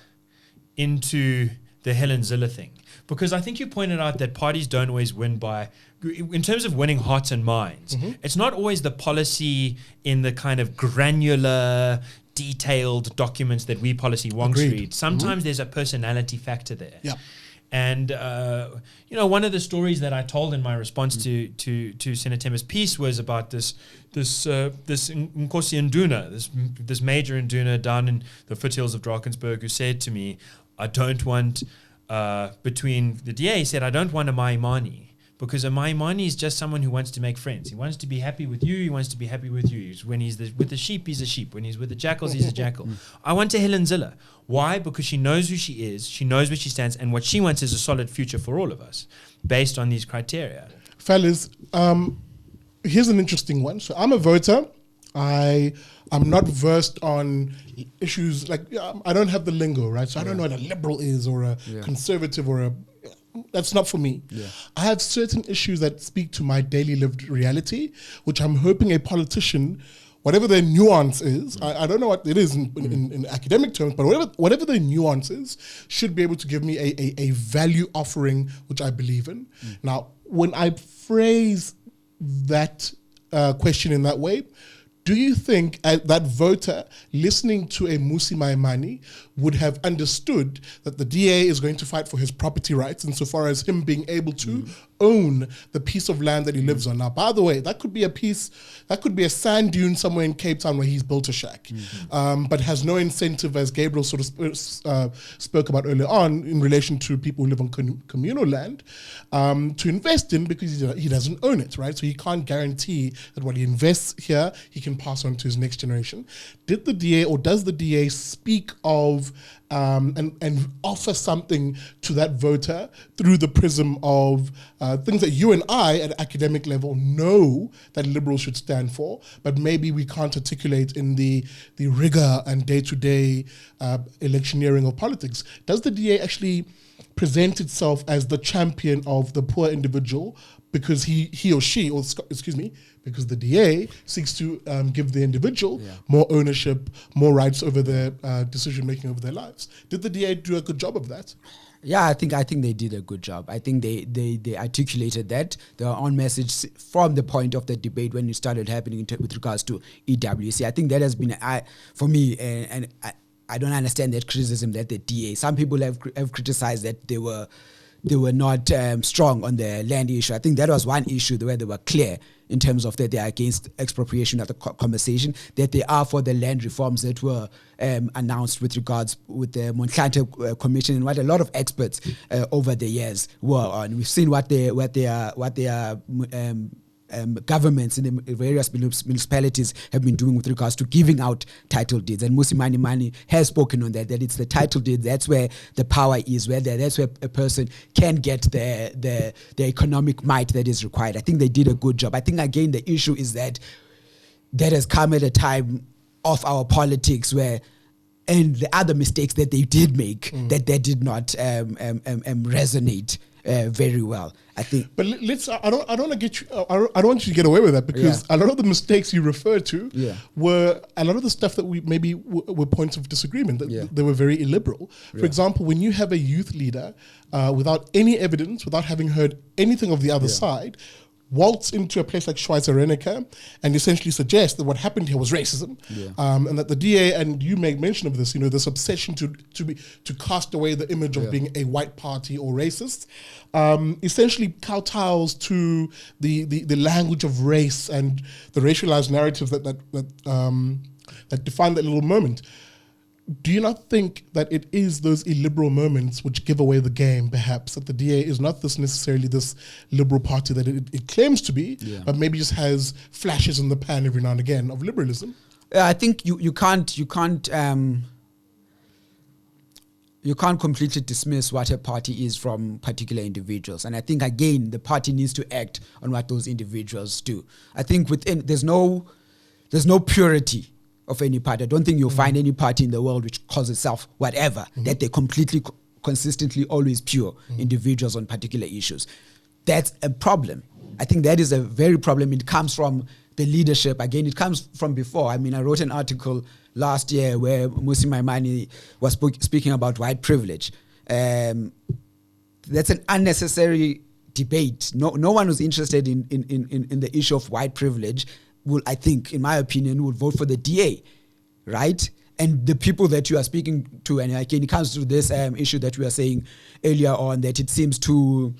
into the Helen Zille thing, because I think you pointed out that parties don't always win in terms of winning hearts and minds. It's not always the policy in the kind of granular, detailed documents that we policy wonks read. Sometimes there's a personality factor there. Yeah. And one of the stories that I told in my response to Sinethemba's piece was about this Nkosi Nduna, this major Nduna down in the foothills of Drakensberg, who said to me, I don't want, between the DA, he said, I don't want a Maimani, because a Maimani is just someone who wants to make friends. He wants to be happy with you. He wants to be happy with you. When he's with the sheep, he's a sheep. When he's with the jackals, he's a jackal. I want a Helen Zille. Why? Because she knows who she is. She knows where she stands. And what she wants is a solid future for all of us based on these criteria. Fellas, here's an interesting one. So I'm a voter. I'm not versed on issues like I don't have the lingo, right? So I don't know what a liberal is or a conservative or that's not for me. I have certain issues that speak to my daily lived reality, which I'm hoping a politician, whatever their nuance is, I don't know what it is in academic terms, but whatever their nuance is, should be able to give me a value offering, which I believe in. Now, when I phrase that question in that way, do you think that voter listening to a Musi Maimani would have understood that the DA is going to fight for his property rights insofar as him being able to own the piece of land that he lives on? Now, by the way, that could be a sand dune somewhere in Cape Town where he's built a shack, but has no incentive, as Gabriel sort of spoke about earlier on, in relation to people who live on communal land, to invest in, because he doesn't own it, right? So he can't guarantee that what he invests here, he can pass on to his next generation. Did the DA, or does the DA speak of and offer something to that voter through the prism of things that you and I at academic level know that liberals should stand for, but maybe we can't articulate in the rigor and day-to-day electioneering of politics? Does the DA actually present itself as the champion of the poor individual because he or she, or excuse me, because the DA seeks to give the individual more ownership, more rights over their decision-making over their lives? Did the DA do a good job of that? Yeah, I think they did a good job. I think they articulated that. They were on message from the point of the debate when it started happening with regards to EWC. I think that has been, for me, and I don't understand that criticism that the DA, some people have criticized that they were not strong on the land issue. I think that was one issue where they were clear in terms of that they are against expropriation of the conversation, that they are for the land reforms that were announced with the Montlante Commission, and what a lot of experts over the years were on. We've seen what their governments in the various municipalities have been doing with regards to giving out title deeds. And Musi Mani has spoken on that it's the title deed, that's where the power is, that's where a person can get the economic might that is required. I think they did a good job. I think, again, the issue is that has come at a time of our politics where, and the other mistakes that they did make, that they did not resonate very well, I think. But I don't want to get you. I don't want you to get away with that, because a lot of the mistakes you referred to were a lot of the stuff that we maybe were points of disagreement. That they were very illiberal. For example, when you have a youth leader without any evidence, without having heard anything of the other side, waltz into a place like Schweizer and essentially suggest that what happened here was racism, and that the DA, and you made mention of this, this obsession to cast away the image of being a white party or racist, essentially kowtows to the language of race and the racialized narratives that define that little moment. Do you not think that it is those illiberal moments which give away the game, perhaps, that the DA is not necessarily this liberal party that it claims to be, but maybe just has flashes in the pan every now and again of liberalism? I think you can't completely dismiss what a party is from particular individuals. And I think, again, the party needs to act on what those individuals do. I think there's no purity of any party. I don't think you'll find any party in the world which calls itself whatever, that they're completely, consistently, always pure individuals on particular issues. That's a problem. I think that is a very problem. It comes from the leadership. Again, it comes from before. I mean, I wrote an article last year where Musi Maimane was speaking about white privilege. That's an unnecessary debate. No one was interested in the issue of white privilege. Will, I think, in my opinion, would vote for the DA, right? And the people that you are speaking to, and again, it comes to this issue that we were saying earlier on, that it seems to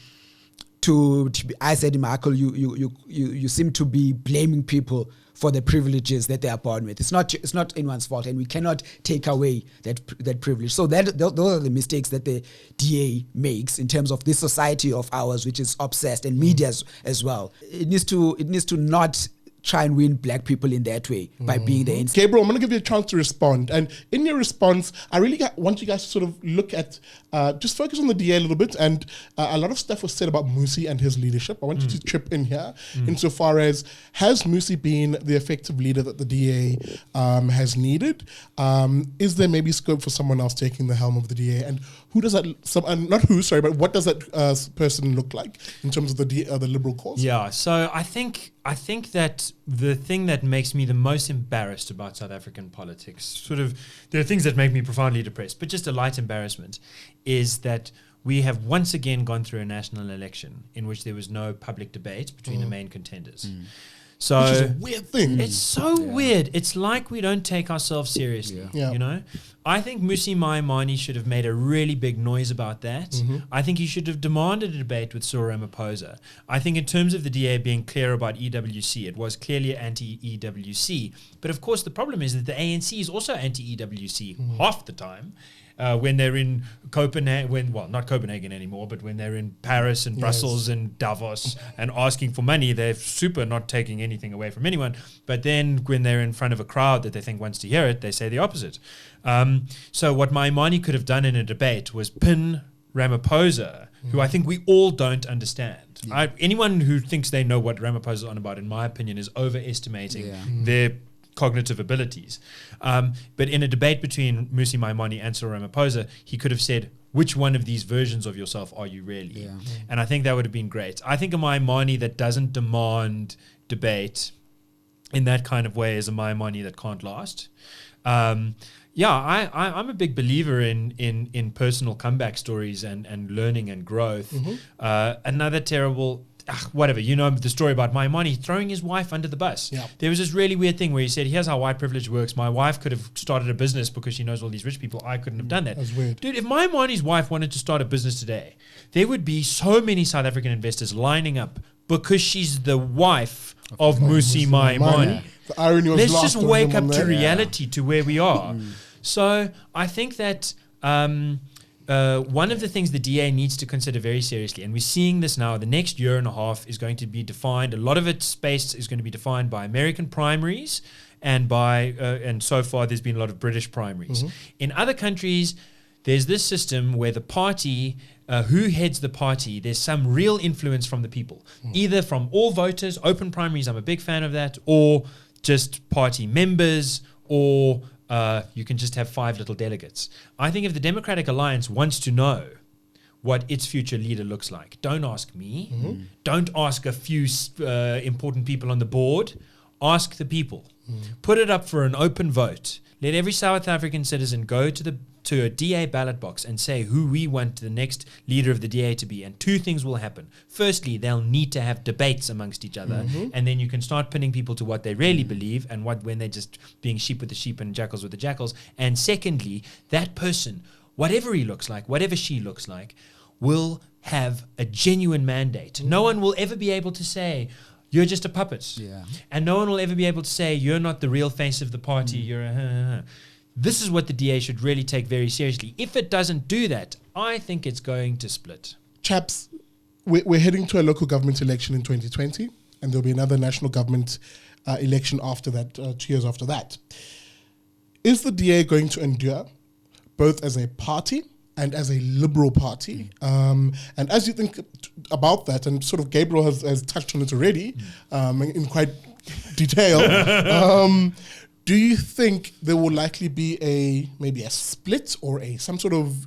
be, I said in my article, you seem to be blaming people for the privileges that they are born with. It's not anyone's fault, and we cannot take away that privilege. So those are the mistakes that the DA makes in terms of this society of ours, which is obsessed, and media as well. It needs to not try and win black people in that way by being the ANC. Gabriel, I'm going to give you a chance to respond. And in your response, I really want you guys to sort of look at, just focus on the DA a little bit. And a lot of stuff was said about Musi and his leadership. I want you to chip in here insofar as, has Musi been the effective leader that the DA has needed? Is there maybe scope for someone else taking the helm of the DA? And who does that, but what does that person look like in terms of the liberal cause? Yeah, so I think that the thing that makes me the most embarrassed about South African politics, there are things that make me profoundly depressed, but just a light embarrassment, is that we have once again gone through a national election in which there was no public debate between the main contenders. So which is a weird thing. It's so weird. It's like we don't take ourselves seriously. I think Musi Maimane should have made a really big noise about that. I think he should have demanded a debate with Cyril Ramaphosa. I think in terms of the DA being clear about EWC, it was clearly anti-EWC. But of course the problem is that the ANC is also anti-EWC half the time. When they're in Copenhagen, not Copenhagen anymore, but when they're in Paris and Brussels and Davos and asking for money, they're super not taking anything away from anyone. But then when they're in front of a crowd that they think wants to hear it, they say the opposite. So what Maimane could have done in a debate was pin Ramaphosa, who I think we all don't understand. Anyone who thinks they know what Ramaphosa is on about, in my opinion, is overestimating their cognitive abilities. But in a debate between Musi Maimane and Cyril Ramaphosa, he could have said, which one of these versions of yourself are you really? And I think that would have been great. I think a Maimane that doesn't demand debate in that kind of way is a Maimane that can't last. I'm a big believer in personal comeback stories and learning and growth. Another terrible... whatever, the story about Maimane throwing his wife under the bus. There was this really weird thing where he said, here's how white privilege works. My wife could have started a business because she knows all these rich people. I couldn't have done that. That's weird. Dude, if Maimane's wife wanted to start a business today, there would be so many South African investors lining up because she's the wife of Musi Maimane. The irony was Let's just wake up to reality, to where we are. So I think that... one of the things the DA needs to consider very seriously, and we're seeing this now, the next year and a half is going to be defined, a lot of its space is going to be defined by American primaries and and so far there's been a lot of British primaries. In other countries, there's this system where the party, who heads the party, there's some real influence from the people, either from all voters, open primaries, I'm a big fan of that, or just party members, or... you can just have 5 little delegates. I think if the Democratic Alliance wants to know what its future leader looks like, don't ask me. Don't ask a few important people on the board. Ask the people. Put it up for an open vote. Let every South African citizen go to a DA ballot box and say who we want the next leader of the DA to be, and two things will happen. Firstly, they'll need to have debates amongst each other, and then you can start pinning people to what they really believe and when they're just being sheep with the sheep and jackals with the jackals. And secondly, that person, whatever he looks like, whatever she looks like, will have a genuine mandate. No one will ever be able to say, you're just a puppet. Yeah. And no one will ever be able to say, you're not the real face of the party. You're a... This is what the DA should really take very seriously. If it doesn't do that, I think it's going to split. Chaps, we're heading to a local government election in 2020, and there'll be another national government election after that, 2 years after that. Is the DA going to endure both as a party and as a liberal party? And as you think about that, and sort of Gabriel has touched on it already in quite detail, do you think there will likely be maybe a split or some sort of,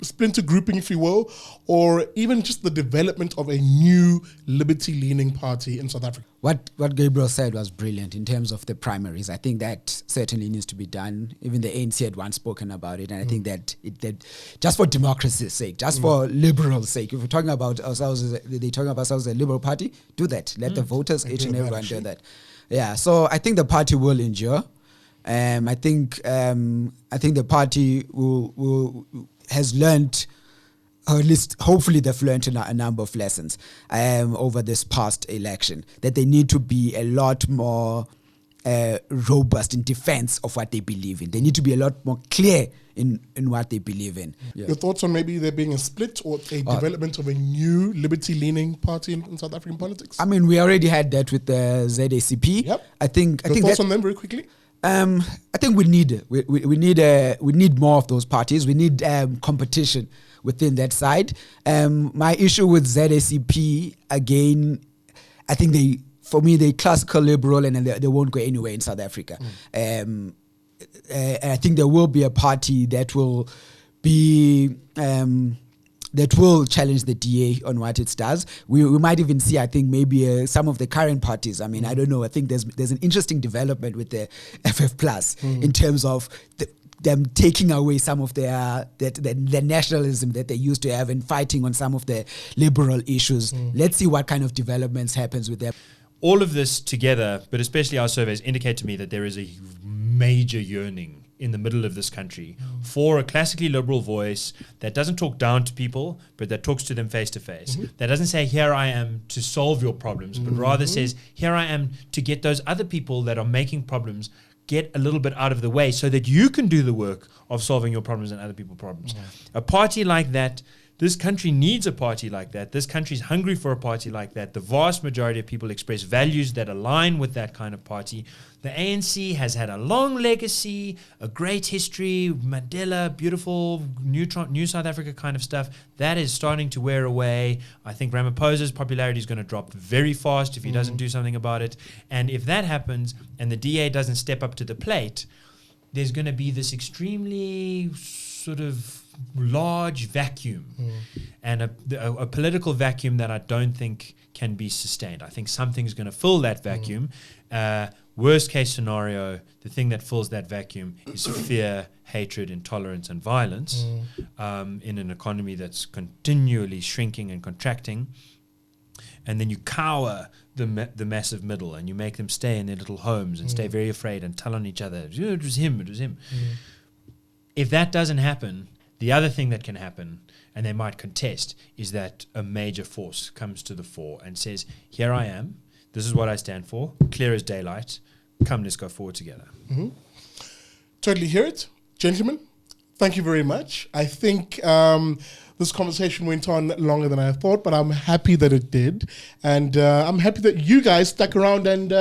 splinter grouping, if you will, or even just the development of a new liberty-leaning party in South Africa? What Gabriel said was brilliant in terms of the primaries. I think that certainly needs to be done. Even the ANC had once spoken about it, and I think that just for democracy's sake, just for liberals' sake, if we're talking about ourselves, they're talking about ourselves as a liberal party, do that. Let the voters, each and everyone, do that. Yeah, so I think the party will endure. I think the party has learned, or at least hopefully they've learned a number of lessons over this past election, that they need to be a lot more robust in defense of what they believe in. They need to be a lot more clear in what they believe in. Yeah. Your thoughts on maybe there being a split or a development of a new liberty-leaning party in South African politics? I mean, we already had that with the ZACP. Yep. I think thoughts on them very quickly? I think we need more of those parties. We need competition within that side. My issue with ZACP, again, I think they're classical liberal, and they won't go anywhere in South Africa. I think there will be a party that will be that will challenge the DA on what it does. We might even see, I think, maybe some of the current parties. I mean, I don't know. I think there's an interesting development with the FF Plus in terms of them taking away some of the nationalism that they used to have and fighting on some of the liberal issues. Let's see what kind of developments happens with them. All of this together, but especially our surveys, indicate to me that there is a major yearning in the middle of this country for a classically liberal voice that doesn't talk down to people, but that talks to them face to face. That doesn't say, here I am to solve your problems, but rather says, here I am to get those other people that are making problems get a little bit out of the way so that you can do the work of solving your problems and other people's problems. A party like that, this country needs a party like that. This country is hungry for a party like that. The vast majority of people express values that align with that kind of party. The ANC has had a long legacy, a great history, Mandela, beautiful, new South Africa kind of stuff. That is starting to wear away. I think Ramaphosa's popularity is going to drop very fast if he doesn't do something about it. And if that happens and the DA doesn't step up to the plate, there's going to be this extremely sort of large vacuum and a political vacuum that I don't think can be sustained. I think something's going to fill that vacuum. Worst case scenario, the thing that fills that vacuum is fear, hatred, intolerance, and violence in an economy that's continually shrinking and contracting. And then you cower the massive middle and you make them stay in their little homes and stay very afraid and tell on each other, it was him. If that doesn't happen, the other thing that can happen, and they might contest, is that a major force comes to the fore and says, here I am, this is what I stand for, clear as daylight, come, let's go forward together. Totally hear it. Gentlemen, thank you very much. I think this conversation went on longer than I thought, but I'm happy that it did. And I'm happy that you guys stuck around and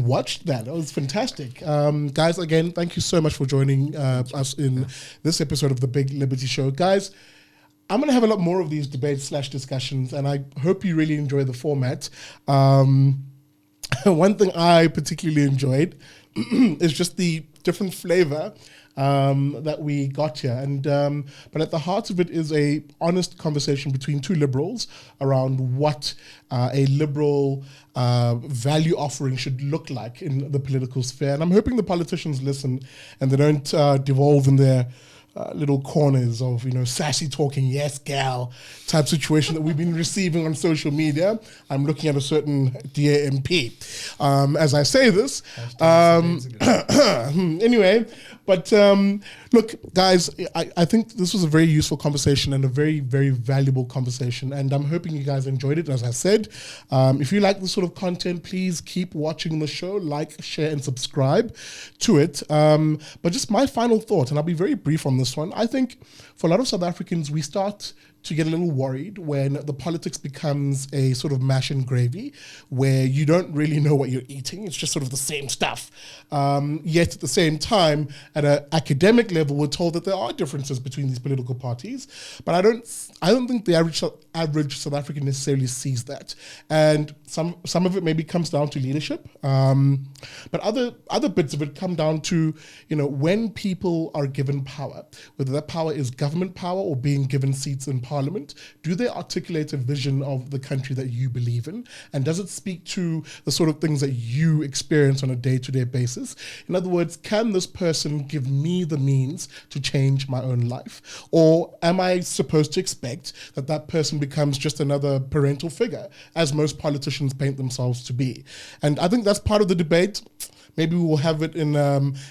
watched that. That was fantastic. Guys, again, thank you so much for joining us in this episode of the Big Liberty Show. Guys, I'm going to have a lot more of these debates/discussions, and I hope you really enjoy the format. One thing I particularly enjoyed is just the different flavor that we got here. And but at the heart of it is a honest conversation between two liberals around what a liberal value offering should look like in the political sphere. And I'm hoping the politicians listen and they don't devolve in their little corners of, sassy talking, yes, gal type situation that we've been receiving on social media. I'm looking at a certain dear MP. As I say this, anyway, but look, guys, I think this was a very useful conversation and a very, very valuable conversation. And I'm hoping you guys enjoyed it. As I said, if you like this sort of content, please keep watching the show, like, share, and subscribe to it. But just my final thought, and I'll be very brief on this one. I think for a lot of South Africans, we start to get a little worried when the politics becomes a sort of mash and gravy where you don't really know what you're eating. It's just sort of the same stuff. Yet at the same time, at an academic level, we're told that there are differences between these political parties. But I don't think the average South African necessarily sees that. And some of it maybe comes down to leadership. But other bits of it come down to, when people are given power, whether that power is government power or being given seats in parliament, do they articulate a vision of the country that you believe in? And does it speak to the sort of things that you experience on a day-to-day basis? In other words, can this person give me the means to change my own life? Or am I supposed to expect that that person becomes just another parental figure, as most politicians paint themselves to be? And I think that's part of the debate. Maybe we will have it in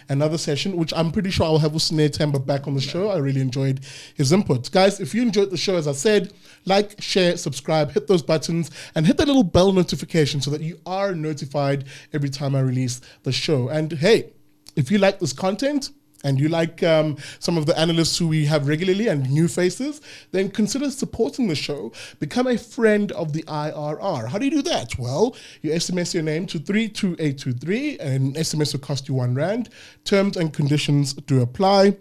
another session, which I'm pretty sure I'll have with Sinethemba back on the show. I really enjoyed his input. Guys, if you enjoyed the show, as I said, like, share, subscribe, hit those buttons, and hit that little bell notification so that you are notified every time I release the show. And hey, if you like this content, and you like some of the analysts who we have regularly and new faces, then consider supporting the show. Become a friend of the IRR. How do you do that? Well, you SMS your name to 32823, and SMS will cost you R1. Terms and conditions do apply.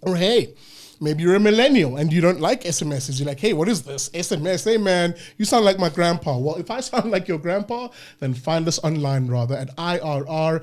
Or hey, maybe you're a millennial and you don't like SMSs. You're like, hey, what is this? SMS, hey man, you sound like my grandpa. Well, if I sound like your grandpa, then find us online rather at irr.org.za/join.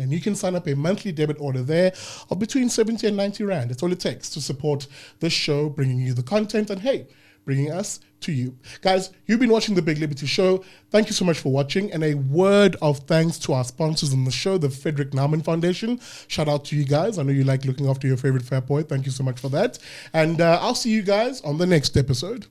And you can sign up a monthly debit order there of between 70 and 90 Rand. That's all it takes to support this show, bringing you the content, and hey, bringing us to you. Guys, you've been watching The Big Liberty Show. Thank you so much for watching. And a word of thanks to our sponsors on the show, the Frederick Naumann Foundation. Shout out to you guys. I know you like looking after your favorite fat boy. Thank you so much for that. And I'll see you guys on the next episode.